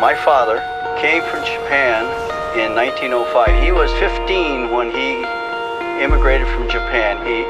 My father came from Japan in 1905. He was 15 when he immigrated from Japan. He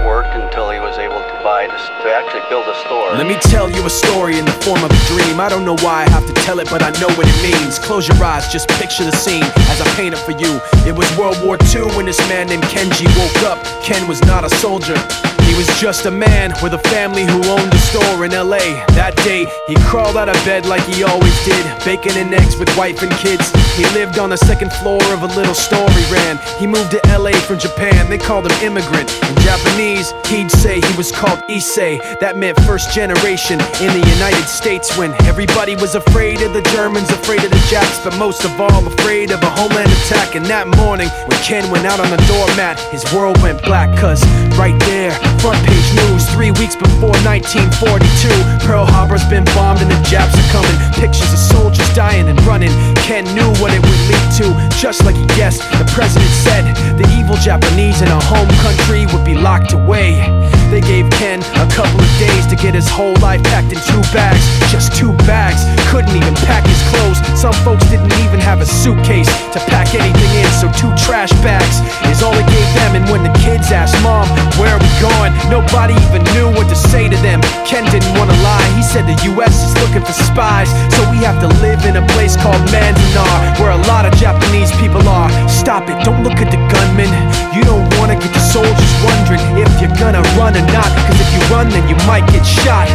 worked until he was able to actually build a store. Let me tell you a story in the form of a dream. I don't know why I have to tell it, but I know what it means. Close your eyes, just picture the scene as I paint it for you. It was World War II when this man named Kenji woke up. Ken was not a soldier. He was just a man with a family who owned a store in LA. That day, he crawled out of bed like he always did, bacon and eggs with wife and kids. He lived on the second floor of a little store he ran. He moved to LA from Japan, they called him immigrant. In Japanese, he'd say he was called Issei. That meant first generation in the United States, when everybody was afraid of the Germans, afraid of the Japs, but most of all afraid of a homeland attack. And that morning, when Ken went out on the doormat, his world went black, cause right there, front page news, 3 weeks before 1942, Pearl Harbor's been bombed and the Japs are coming. Pictures of soldiers dying and running. Ken knew what it would lead to, just like he guessed. The president said the evil Japanese in our home country would be locked away. They gave Ken a couple of days to get his whole life packed in 2 bags. Just 2 bags, couldn't even pack his clothes. Some folks didn't even have a suitcase to pack anything in, so 2 trash bags is all he gave them. And when the kids asked, "Mom, where are we going?" nobody even knew what to say to them. Ken didn't want to lie, he said the US is looking for spies, so we have to live in a place called Manzanar, where a lot of Japanese people are. Stop it, don't look at the gunman. You don't want to get the soldiers wondering if you're gonna run or not, cause if you run then you might get shot.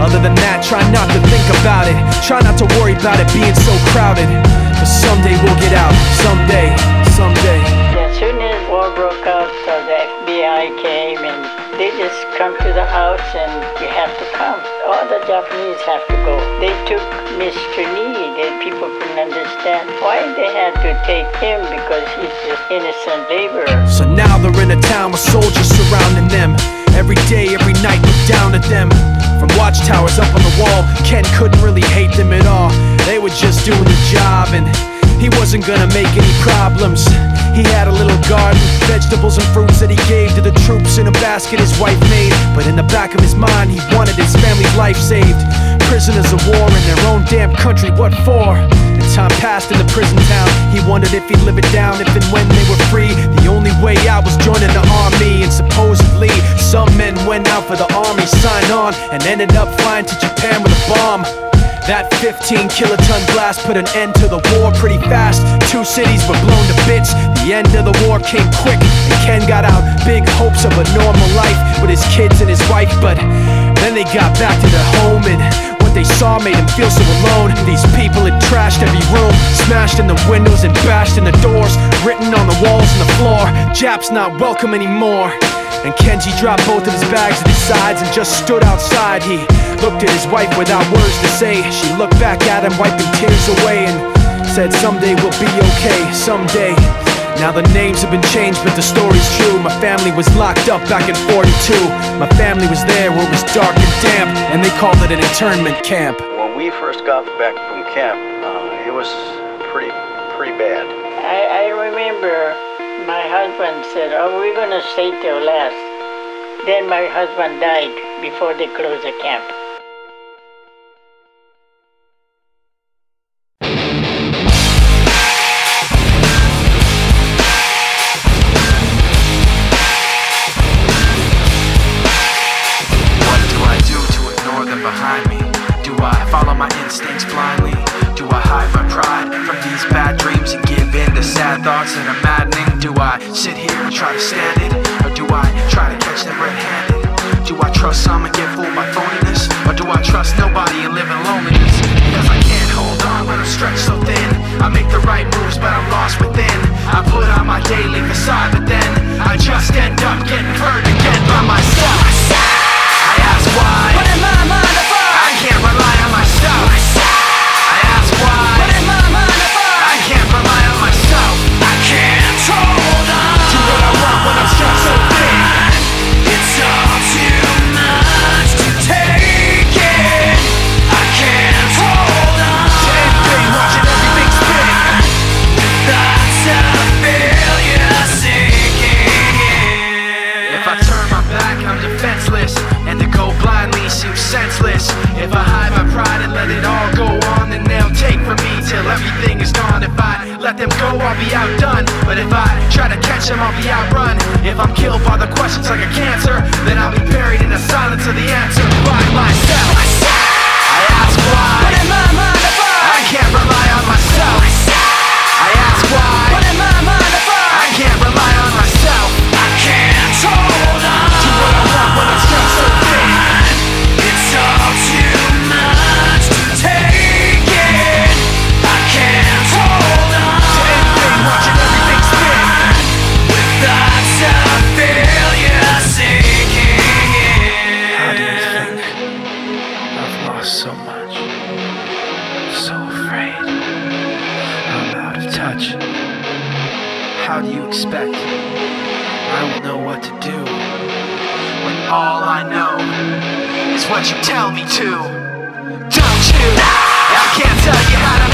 Other than that, try not to think about it. Try not to worry about it being so crowded, cause someday we'll get out. Someday, someday. As soon as war broke out, the FBI came and they just come to the house and you have to come. All the Japanese have to go. They took Mr. Need and people couldn't understand why they had to take him, because he's just innocent laborer. So now they're in a town with soldiers surrounding them. Every day, every night, look down at them. From watchtowers up on the wall, Ken couldn't really hate them at all. They were just doing the job and he wasn't gonna make any problems. He had a little garden, vegetables and fruits that he gave to the troops in a basket his wife made. But in the back of his mind, he wanted his family's life saved. Prisoners of war in their own damn country, what for? And time passed in the prison town. He wondered if he'd live it down if and when they were free. The only way out was joining the army, and supposedly some men went out for the army, signed on, and ended up flying to Japan with a bomb. That 15-kiloton blast put an end to the war pretty fast. 2 cities were blown to bits. The end of the war came quick, and Ken got out big hopes of a normal life with his kids and his wife. But then they got back to their home, and what they saw made him feel so alone. These people had trashed every room, smashed in the windows and bashed in the doors, written on the walls and the floor, "Japs not welcome anymore." And Kenji dropped both of his bags at his sides and just stood outside. He looked at his wife without words to say. She looked back at him, wiping tears away, and said, "Someday we'll be okay, someday." Now the names have been changed, but the story's true. My family was locked up back in '42. My family was there where it was dark and damp, and they called it an internment camp. When we first got back from camp, it was pretty bad. I remember my husband said, "Oh, we're gonna stay till last." Then my husband died before they closed the camp. What do I do to ignore them behind me? Do I follow my instincts blindly? Do I hide my pride from these bad dreams and give in to sad thoughts that are maddening? Do I sit here and try to stand it? Or do I try to catch them red-handed? Do I trust some and get fooled by phoniness? Or do I trust nobody and live in loneliness? Because I can't hold on when I'm stretched so thin. I make the right moves but I'm lost within. I put on my daily facade, but then I just end up getting hurt again by myself. I ask why. What in my mind if I can't rely on myself? I ask why. What in my mind if I can't rely on myself? I can't hold on to what I want when I'm stressed answer, then I'll be buried in the silence of the answer by myself. I ask why, but in my mind I can't rely on myself. I ask why, but in my mind I can't rely on myself. I can't hold on to what I want when it's just so big. It's all too much to take in. I can't hold on to anything, watching everything spin, with thoughts of failure sinking in. How do you think I've lost so much? I'm so afraid I'm out of touch. How do you expect I will know what to do when all I know is what you tell me to? Don't you? I can't tell you how to